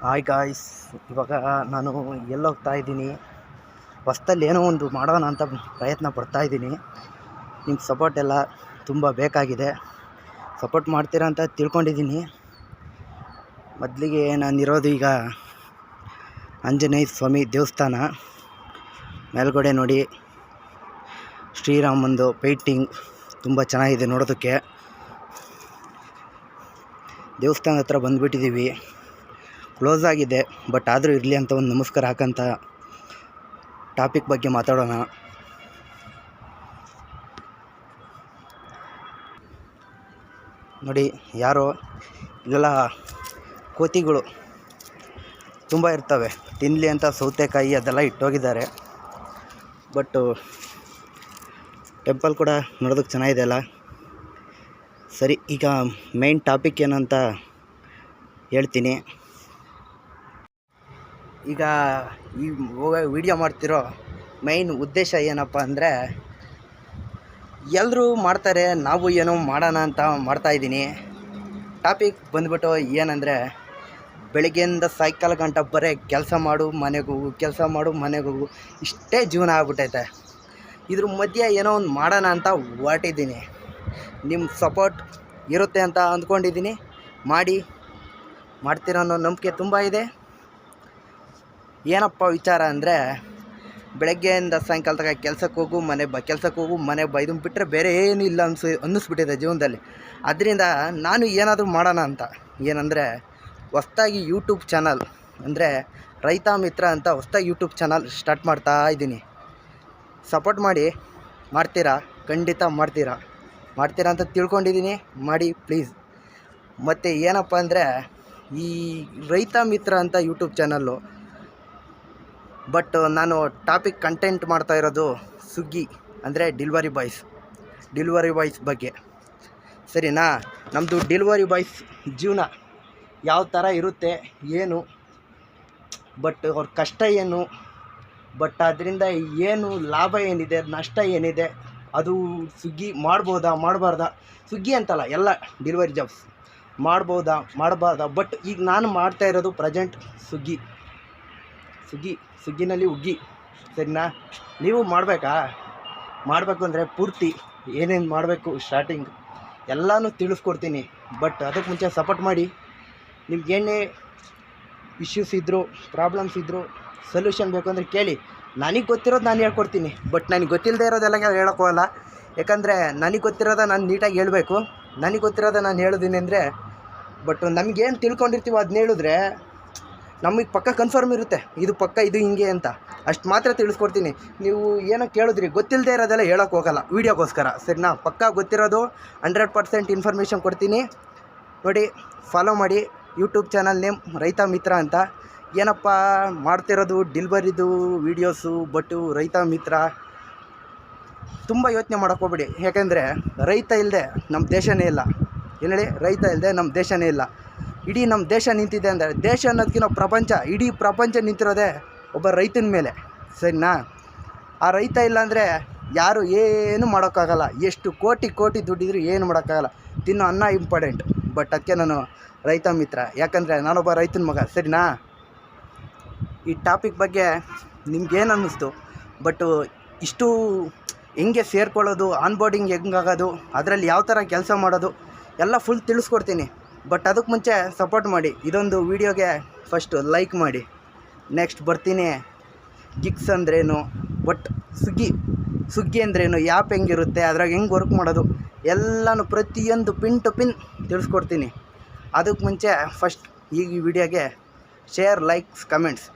Hi guys, ಇವಾಗ ನಾನು ಎಲ್ಲೋಗ್ತಾ ಇದ್ದೀನಿ, ಹೊಸ್ದಲ್ಲಿ ಏನೋ ಒಂದು ಮಾಡೋಣ ಅಂತ ಪ್ರಯತ್ನ ಪಡ್ತಾಯಿದ್ದೀನಿ. ನಿಮ್ಮ ಸಪೋರ್ಟ್ ಎಲ್ಲ ತುಂಬ ಬೇಕಾಗಿದೆ. ಸಪೋರ್ಟ್ ಮಾಡ್ತೀರಾ ಅಂತ ತಿಳ್ಕೊಂಡಿದ್ದೀನಿ. ಮೊದಲಿಗೆ ನಾನಿರೋದು ಈಗ ಆಂಜನೇಯ ಸ್ವಾಮಿ ದೇವಸ್ಥಾನ ಮೇಲ್ಗಡೆ ನೋಡಿ. ಶ್ರೀರಾಮಂದು ಪೇಂಟಿಂಗ್ ತುಂಬ ಚೆನ್ನಾಗಿದೆ ನೋಡೋದಕ್ಕೆ. ದೇವಸ್ಥಾನದ ಹತ್ರ ಬಂದುಬಿಟ್ಟಿದ್ದೀವಿ. ಕ್ಲೋಸ್ ಆಗಿದೆ, ಬಟ್ ಆದರೂ ಇರಲಿ ಅಂತ ಒಂದು ನಮಸ್ಕಾರ ಹಾಕಂತ ಟಾಪಿಕ್ ಬಗ್ಗೆ ಮಾತಾಡೋಣ. ನೋಡಿ, ಯಾರೋ ಇಲ್ಲೆಲ್ಲ ಕೋತಿಗಳು ತುಂಬ ಇರ್ತವೆ, ತಿನ್ನಲಿ ಅಂತ ಸೌತೆಕಾಯಿ ಅದೆಲ್ಲ ಇಟ್ಟೋಗಿದ್ದಾರೆ. ಬಟ್ಟು ಟೆಂಪಲ್ ಕೂಡ ನೋಡೋದಕ್ಕೆ ಚೆನ್ನಾಗಿದೆ ಅಲ್ಲ. ಸರಿ, ಈಗ ಮೇನ್ ಟಾಪಿಕ್ ಏನಂತ ಹೇಳ್ತೀನಿ. ಈಗ ಈ ವಿಡಿಯೋ ಮಾಡ್ತಿರೋ ಮೈನ್ ಉದ್ದೇಶ ಏನಪ್ಪ ಅಂದರೆ, ಎಲ್ಲರೂ ಮಾಡ್ತಾರೆ, ನಾವು ಏನೋ ಮಾಡೋಣ ಅಂತ ಮಾಡ್ತಾಯಿದ್ದೀನಿ. ಟಾಪಿಕ್ ಬಂದ್ಬಿಟ್ಟು ಏನಂದರೆ, ಬೆಳಗ್ಗೆಯಿಂದ ಸಾಯಂಕಾಲ ಗಂಟ ಬರೀ ಕೆಲಸ ಮಾಡು ಮನೆಗೆ ಹೋಗು, ಕೆಲಸ ಮಾಡು ಮನೆಗೆ ಹೋಗು, ಇಷ್ಟೇ ಜೀವನ ಆಗ್ಬಿಟ್ಟೈತೆ. ಇದ್ರ ಮಧ್ಯೆ ಏನೋ ಒಂದು ಮಾಡೋಣ ಅಂತ ಹೊರಟಿದ್ದೀನಿ. ನಿಮ್ಮ ಸಪೋರ್ಟ್ ಇರುತ್ತೆ ಅಂತ ಅಂದ್ಕೊಂಡಿದ್ದೀನಿ. ಮಾಡ್ತೀರೋ ಅನ್ನೋ ನಂಬಿಕೆ ತುಂಬ ಇದೆ. ಏನಪ್ಪ ವಿಚಾರ ಅಂದರೆ, ಬೆಳಗ್ಗೆಯಿಂದ ಸಾಯಂಕಾಲ ತನಕ ಕೆಲಸಕ್ಕೆ ಹೋಗು ಮನೆ ಬಾ ಇದನ್ನು ಬಿಟ್ಟರೆ ಬೇರೆ ಏನೂ ಇಲ್ಲ ಅನ್ನಿಸ್ಬಿಟ್ಟಿದೆ ಜೀವನದಲ್ಲಿ. ಅದರಿಂದ ನಾನು ಏನಾದರೂ ಮಾಡೋಣ ಅಂತ, ಏನಂದರೆ ಹೊಸ್ದಾಗಿ ಯೂಟ್ಯೂಬ್ ಚಾನಲ್ ಅಂದರೆ ರೈತ ಮಿತ್ರ ಅಂತ ಹೊಸ್ದಾಗಿ ಯೂಟ್ಯೂಬ್ ಚಾನಲ್ ಸ್ಟಾರ್ಟ್ ಮಾಡ್ತಾ ಇದ್ದೀನಿ. ಸಪೋರ್ಟ್ ಮಾಡ್ತೀರಾ? ಖಂಡಿತ ಮಾಡ್ತೀರಾ ಅಂತ ತಿಳ್ಕೊಂಡಿದ್ದೀನಿ. ಮಾಡಿ ಪ್ಲೀಸ್. ಮತ್ತು ಏನಪ್ಪ ಅಂದರೆ, ಈ ರೈತ ಮಿತ್ರ ಅಂತ ಯೂಟ್ಯೂಬ್ ಚಾನಲ್ಲು, ಬಟ್ ನಾನು ಟಾಪಿಕ್ ಕಂಟೆಂಟ್ ಮಾಡ್ತಾ ಇರೋದು ಸ್ವಿಗ್ಗಿ ಅಂದರೆ ಡೆಲಿವರಿ ಬಾಯ್ಸ್ ಬಗ್ಗೆ. ಸರಿನಾ? ನಮ್ಮದು ಡೆಲಿವರಿ ಬಾಯ್ಸ್ ಜೀವನ ಯಾವ ಥರ ಇರುತ್ತೆ, ಏನು, ಬಟ್ ಅವ್ರ ಕಷ್ಟ ಏನು, ಬಟ್ ಅದರಿಂದ ಏನು ಲಾಭ ಏನಿದೆ, ನಷ್ಟ ಏನಿದೆ, ಅದು ಸ್ವಿಗ್ಗಿ ಮಾಡ್ಬೋದಾ ಮಾಡಬಾರ್ದಾ, ಸ್ವಿಗ್ಗಿ ಅಂತಲ್ಲ, ಎಲ್ಲ ಡೆಲಿವರಿ ಜಾಬ್ಸ್ ಮಾಡಬಾರ್ದಾ. ಬಟ್ ಈಗ ನಾನು ಮಾಡ್ತಾ ಇರೋದು ಪ್ರೆಸೆಂಟ್ ಸ್ವಿಗ್ಗಿನಲ್ಲಿ ಹುಗ್ಗಿ. ಸರಿನಾ? ನೀವು ಮಾಡಬೇಕು ಅಂದರೆ ಪೂರ್ತಿ ಏನೇನು ಮಾಡಬೇಕು ಸ್ಟಾರ್ಟಿಂಗ್ ಎಲ್ಲನೂ ತಿಳಿಸ್ಕೊಡ್ತೀನಿ. ಬಟ್ ಅದಕ್ಕೆ ಮುಂಚೆ ಸಪೋರ್ಟ್ ಮಾಡಿ. ನಿಮ್ಗೇನೇ ಇಶ್ಯೂಸ್ ಇದ್ದರೂ, ಪ್ರಾಬ್ಲಮ್ಸ್ ಇದ್ದರೂ, ಸೊಲ್ಯೂಷನ್ ಬೇಕು ಅಂದರೆ ಕೇಳಿ. ನನಗೆ ಗೊತ್ತಿರೋದು ನಾನು ಹೇಳ್ಕೊಡ್ತೀನಿ. ಬಟ್ ನನಗೆ ಗೊತ್ತಿಲ್ಲದೆ ಇರೋದೆಲ್ಲ ಹೇಳೋಕ್ಕೋಗಲ್ಲ. ಯಾಕಂದರೆ ನನಗೆ ಗೊತ್ತಿರೋದ ನಾನು ನೀಟಾಗಿ ಹೇಳಬೇಕು. ನನಗೆ ಗೊತ್ತಿರೋದ ನಾನು ಹೇಳಿದ್ದೀನಿ ಅಂದರೆ, ಬಟ್ ನಮಗೇನು ತಿಳ್ಕೊಂಡಿರ್ತೀವೋ ಅದನ್ನ ಹೇಳಿದ್ರೆ ನಮಗೆ ಪಕ್ಕ ಕನ್ಫರ್ಮ್ ಇರುತ್ತೆ, ಇದು ಪಕ್ಕ ಇದು ಹಿಂಗೆ ಅಂತ. ಅಷ್ಟು ಮಾತ್ರ ತಿಳಿಸ್ಕೊಡ್ತೀನಿ. ನೀವು ಏನೋ ಕೇಳಿದ್ರಿ, ಗೊತ್ತಿಲ್ಲದೆ ಇರೋದೆಲ್ಲ ಹೇಳೋಕ್ಕೆ ಹೋಗಲ್ಲ ವೀಡಿಯೋಗೋಸ್ಕರ. ಸರಿನಾ? ಪಕ್ಕ ಗೊತ್ತಿರೋದು 100% ಇನ್ಫಾರ್ಮೇಷನ್ ಕೊಡ್ತೀನಿ. ನೋಡಿ, ಫಾಲೋ ಮಾಡಿ. ಯೂಟ್ಯೂಬ್ ಚಾನಲ್ ನೇಮ್ ರೈತ ಮಿತ್ರ ಅಂತ. ಏನಪ್ಪ ಮಾಡ್ತಿರೋದು ಡೆಲಿವರಿದು ವೀಡಿಯೋಸು, ಬಟ್ಟು ರೈತ ಮಿತ್ರ. ತುಂಬ ಯೋಚನೆ ಮಾಡೋಕ್ಕೋಗ್ಬೇಡಿ. ಯಾಕೆಂದರೆ ರೈತ ಇಲ್ಲದೆ ನಮ್ಮ ದೇಶನೇ ಇಲ್ಲ. ಏನು ಹೇಳಿ? ರೈತ ಇಲ್ಲದೆ ನಮ್ಮ ದೇಶನೇ ಇಲ್ಲ. ಇಡೀ ನಮ್ಮ ದೇಶ ನಿಂತಿದೆ ಅಂದರೆ, ದೇಶ ಅನ್ನೋದಕ್ಕಿಂತ ಇಡೀ ಪ್ರಪಂಚ ನಿಂತಿರೋದೇ ಒಬ್ಬ ರೈತನ ಮೇಲೆ. ಸರಿನಾ? ಆ ರೈತ ಇಲ್ಲ ಅಂದರೆ ಯಾರು ಏನು ಮಾಡೋಕ್ಕಾಗಲ್ಲ. ಎಷ್ಟು ಕೋಟಿ ದುಡ್ಡಿದ್ರು ಏನು ಮಾಡೋಕ್ಕಾಗಲ್ಲ. ತಿನ್ನೋ ಅನ್ನ ಇಂಪಾರ್ಟೆಂಟ್. ಬಟ್ ಅದಕ್ಕೆ ನಾನು ರೈತ ಮಿತ್ರ, ಯಾಕಂದರೆ ನಾನೊಬ್ಬ ರೈತನ ಮಗ. ಸರಿನಾ? ಈ ಟಾಪಿಕ್ ಬಗ್ಗೆ ನಿಮ್ಗೇನು ಅನ್ನಿಸ್ತು, ಬಟ್ಟು ಇಷ್ಟು ಹೆಂಗೆ ಸೇರ್ಕೊಳ್ಳೋದು, ಆನ್ಬೋರ್ಡಿಂಗ್ ಹೆಂಗಾಗೋದು, ಅದರಲ್ಲಿ ಯಾವ ಥರ ಕೆಲಸ ಮಾಡೋದು ಎಲ್ಲ ಫುಲ್ ತಿಳಿಸ್ಕೊಡ್ತೀನಿ. ಬಟ್ ಅದಕ್ಕೆ ಮುಂಚೆ ಸಪೋರ್ಟ್ ಮಾಡಿ. ಇದೊಂದು ವೀಡಿಯೋಗೆ ಫಸ್ಟು ಲೈಕ್ ಮಾಡಿ. ನೆಕ್ಸ್ಟ್ ಬರ್ತೀನಿ, ಗಿಗ್ಸ್ ಅಂದ್ರೇನು, ಬಟ್ ಸ್ವಿಗ್ಗಿ ಅಂದ್ರೇನು, ಆ್ಯಪ್ ಹೆಂಗಿರುತ್ತೆ, ಅದ್ರಾಗ ಹೆಂಗೆ ವರ್ಕ್ ಮಾಡೋದು ಎಲ್ಲನೂ ಪ್ರತಿಯೊಂದು ಪಿನ್ ಟು ಪಿನ್ ತಿಳಿಸ್ಕೊಡ್ತೀನಿ. ಅದಕ್ಕೆ ಮುಂಚೆ ಫಸ್ಟ್ ಈ ವಿಡಿಯೋಗೆ ಶೇರ್, ಲೈಕ್ಸ್, ಕಮೆಂಟ್ಸ್